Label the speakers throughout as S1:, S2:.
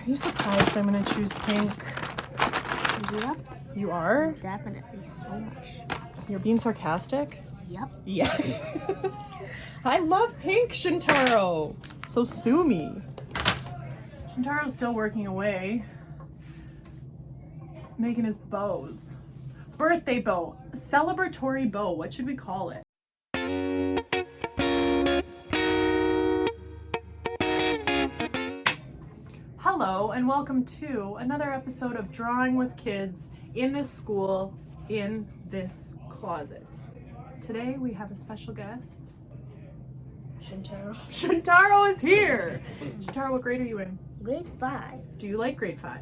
S1: you surprised I'm gonna choose pink?
S2: Yep.
S1: You are?
S2: Definitely so much.
S1: You're being sarcastic?
S2: Yep.
S1: Yeah. I love pink, Shuntaro. So sue me. Shintaro's still working away, making his bows. Birthday bow, celebratory bow. What should we call it? Hello and welcome to another episode of Drawing with Kids in this school, in this closet. Today we have a special guest.
S2: Shuntaro.
S1: Shuntaro is here! Shuntaro, what grade are you in?
S2: Grade 5.
S1: Do you like grade 5?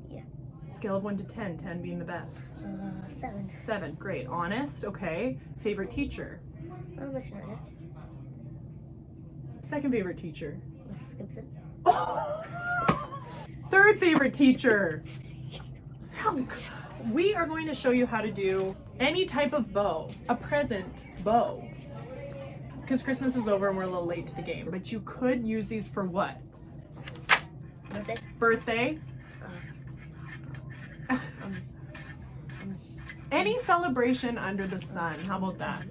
S2: Yeah.
S1: Scale of 1 to 10, 10 being the best.
S2: 7.
S1: 7, great. Honest, okay. Favorite teacher?
S2: Miss Schneider.
S1: Second favorite teacher?
S2: Miss Gibson.
S1: Third favorite teacher? We are going to show you how to do any type of bow, a present bow. Because Christmas is over and we're a little late to the game. But you could use these for what?
S2: Birthday.
S1: Birthday? Any celebration under the sun. How about that?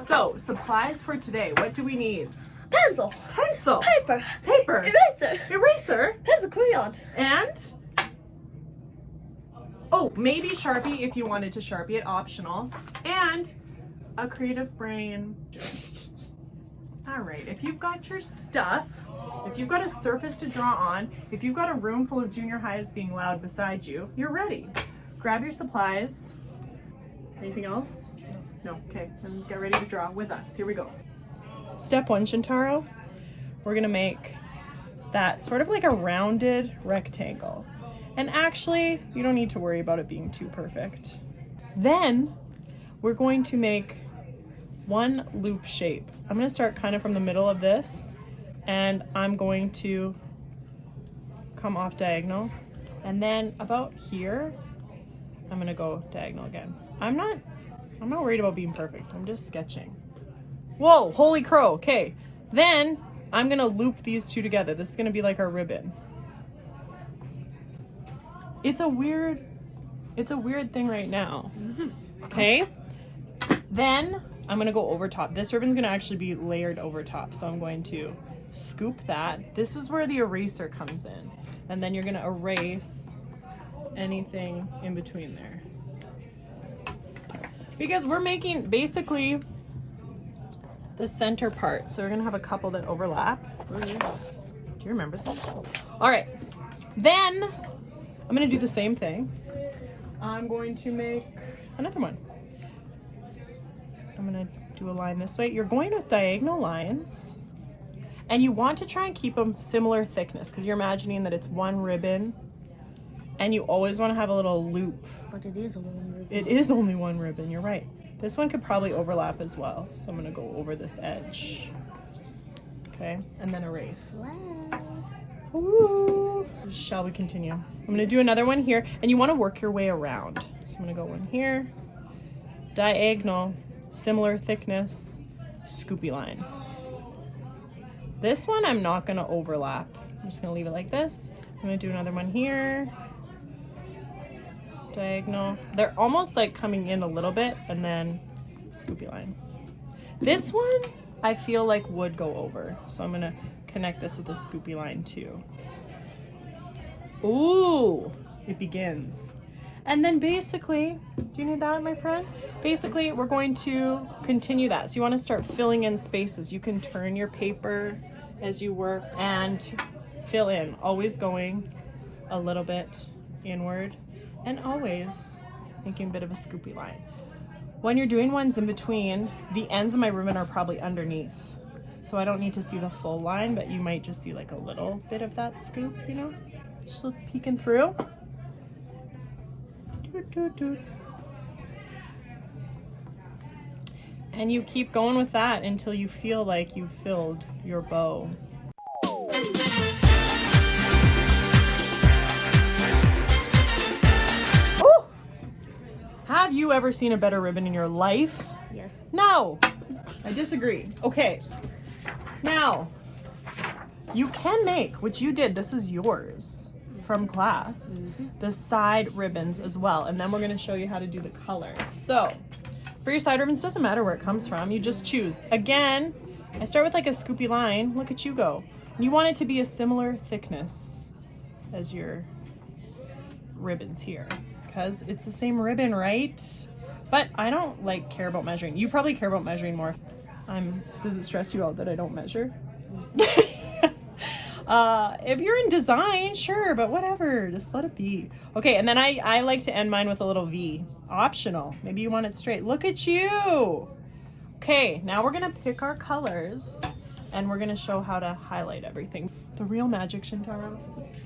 S1: So, supplies for today. What do we need?
S2: Pencil.
S1: Pencil.
S2: Paper.
S1: Paper.
S2: Eraser.
S1: Eraser.
S2: Pencil crayon.
S1: And, oh, maybe Sharpie if you wanted to Sharpie it, optional. And a creative brain. All right, if you've got your stuff, if you've got a surface to draw on, if you've got a room full of junior highs being loud beside you, you're ready. Grab your supplies. Anything else? No, okay, then get ready to draw with us. Here we go. Step 1, Shuntaro. We're gonna make that sort of like a rounded rectangle. And actually, you don't need to worry about it being too perfect. Then, we're going to make one loop shape. I'm gonna start kind of from the middle of this, and I'm going to come off diagonal. And then about here, I'm gonna go diagonal again. I'm not worried about being perfect. I'm just sketching. Whoa, holy crow. Okay, then I'm gonna loop these two together. This is gonna be like our ribbon. It's a weird thing right now. Okay, then I'm gonna go over top. This ribbon's gonna actually be layered over top, so I'm going to scoop that. This is where the eraser comes in, and then you're gonna erase anything in between there. Because we're making basically the center part, so we're gonna have a couple that overlap. Do you remember this? All right, then I'm gonna do the same thing. I'm going to make another one. I'm gonna do a line this way. You're going with diagonal lines, and you want to try and keep them similar thickness because you're imagining that it's one ribbon, and you always want to have a little loop.
S2: But it is only one ribbon.
S1: It is only one ribbon, you're right. This one could probably overlap as well, so I'm gonna go over this edge. Okay, and then erase. Ooh. Shall we continue? I'm gonna do another one here, and you wanna work your way around. So I'm gonna go one here, diagonal, similar thickness, scoopy line. This one I'm not gonna overlap. I'm just gonna leave it like this. I'm gonna do another one here, diagonal. They're almost like coming in a little bit, and then scoopy line. This one I feel like would go over, so I'm gonna connect this with a scoopy line too. Ooh, it begins. And then basically, do you need that, my friend? Basically, we're going to continue that. So you want to start filling in spaces. You can turn your paper as you work and fill in, always going a little bit inward and always making a bit of a scoopy line. When you're doing ones in between, the ends of my ribbon are probably underneath. So I don't need to see the full line, but you might just see like a little bit of that scoop, you know? Just peeking through. And you keep going with that until you feel like you've filled your bow. Oh! Have you ever seen a better ribbon in your life?
S2: Yes.
S1: No! I disagree. Okay. Now, You can make, which you did, this is yours from class, the side ribbons as well. And then we're gonna show you how to do the color. So for your side ribbons, doesn't matter where it comes from, you just choose. Again, I start with like a scoopy line, look at you go. You want it to be a similar thickness as your ribbons here, because it's the same ribbon, right? But I don't like care about measuring. You probably care about measuring more. Does it stress you out that I don't measure? If you're in design, sure, but whatever, just let it be. Okay, and then I like to end mine with a little V. Optional. Maybe you want it straight. Look at you. Okay, now we're gonna pick our colors and we're gonna show how to highlight everything. The real magic, Shuntaro,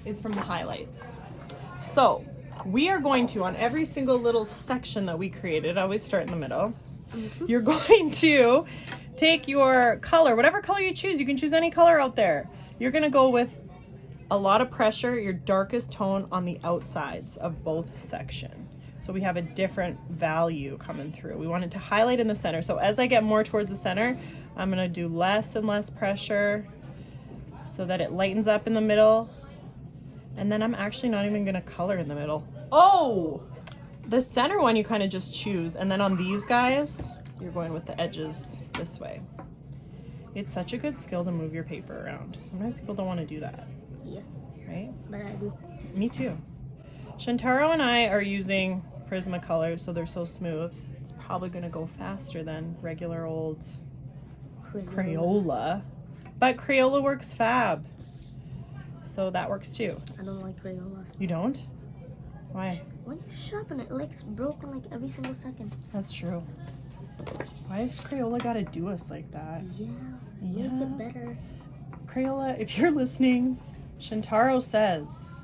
S1: is from the highlights. So we are going to, on every single little section that we created, I always start in the middle. You're going to take your color, whatever color you choose, you can choose any color out there. You're gonna go with a lot of pressure, your darkest tone on the outsides of both sections. So we have a different value coming through. We want it to highlight in the center. So as I get more towards the center, I'm gonna do less and less pressure so that it lightens up in the middle. And then I'm actually not even gonna color in the middle. Oh! The center one you kind of just choose. And then on these guys, you're going with the edges this way. It's such a good skill to move your paper around. Sometimes people don't want to do that.
S2: Yeah.
S1: Right?
S2: But I do.
S1: Me too. Shuntaro and I are using Prismacolor, so they're so smooth. It's probably going to go faster than regular old Crayola. But Crayola works fab. So that works too.
S2: I don't like Crayola.
S1: You don't? Why?
S2: When you sharpen it, it's broken like every single second.
S1: That's true. Why has Crayola got to do us like that?
S2: Yeah.
S1: Yeah.
S2: Make it better.
S1: Crayola, if you're listening, Shuntaro says,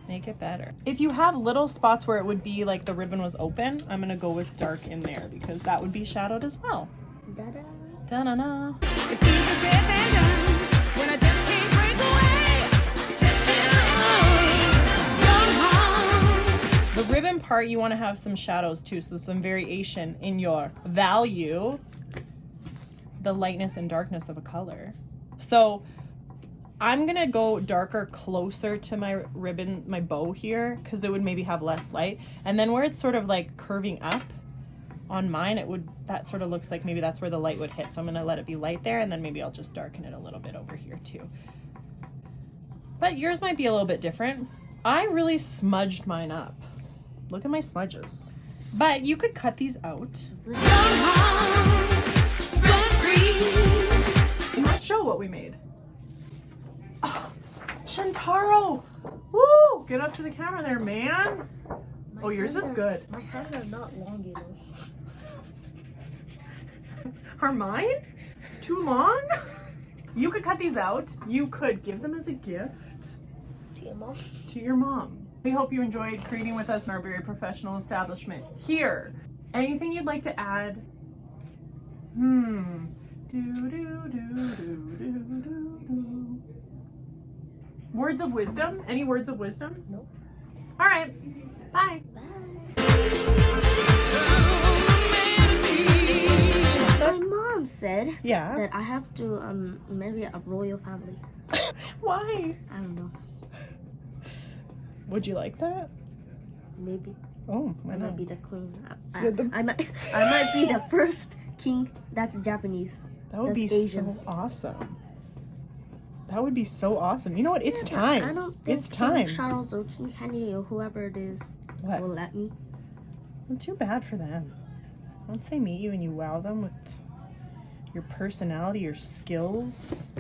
S1: make it better. If you have little spots where it would be like the ribbon was open, I'm gonna go with dark in there because that would be shadowed as well.
S2: Da-da.
S1: Da-na-na.
S3: It's easier said than done when I just can't break away. Just get
S1: The ribbon part, you want to have some shadows too, so some variation in your value, the lightness and darkness of a color. So I'm gonna go darker closer to my ribbon, my bow here, because it would maybe have less light. And then where it's sort of like curving up on mine, that sort of looks like maybe that's where the light would hit. So I'm gonna let it be light there, and then maybe I'll just darken it a little bit over here too. But yours might be a little bit different. I really smudged mine up. Look at my smudges. But you could cut these out. Let's show what we made. Oh, Shuntaro! Woo! Get up to the camera there, man. Oh, yours is good.
S2: My hands are not long enough.
S1: Are mine too long? You could cut these out. You could give them as a gift
S2: To your mom?
S1: to your mom. We hope you enjoyed creating with us in our very professional establishment here. Anything you'd like to add? Words of wisdom? Any words of wisdom?
S2: Nope.
S1: All right. Bye.
S2: My mom said
S1: Yeah.
S2: that I have to marry a royal family.
S1: Why?
S2: I don't know.
S1: Would you like that?
S2: Maybe.
S1: Oh, why
S2: I
S1: not?
S2: might be the queen.
S1: You're the-
S2: I might be the first king that's Japanese.
S1: That would be
S2: That's Asian.
S1: so awesome. That would be so awesome. You know what? It's
S2: Yeah, but
S1: time.
S2: I don't think
S1: It's time.
S2: King Charles or King Henry or whoever it is
S1: What?
S2: will let me.
S1: Well, too bad for them. Once they meet you and you wow them with your personality, your skills,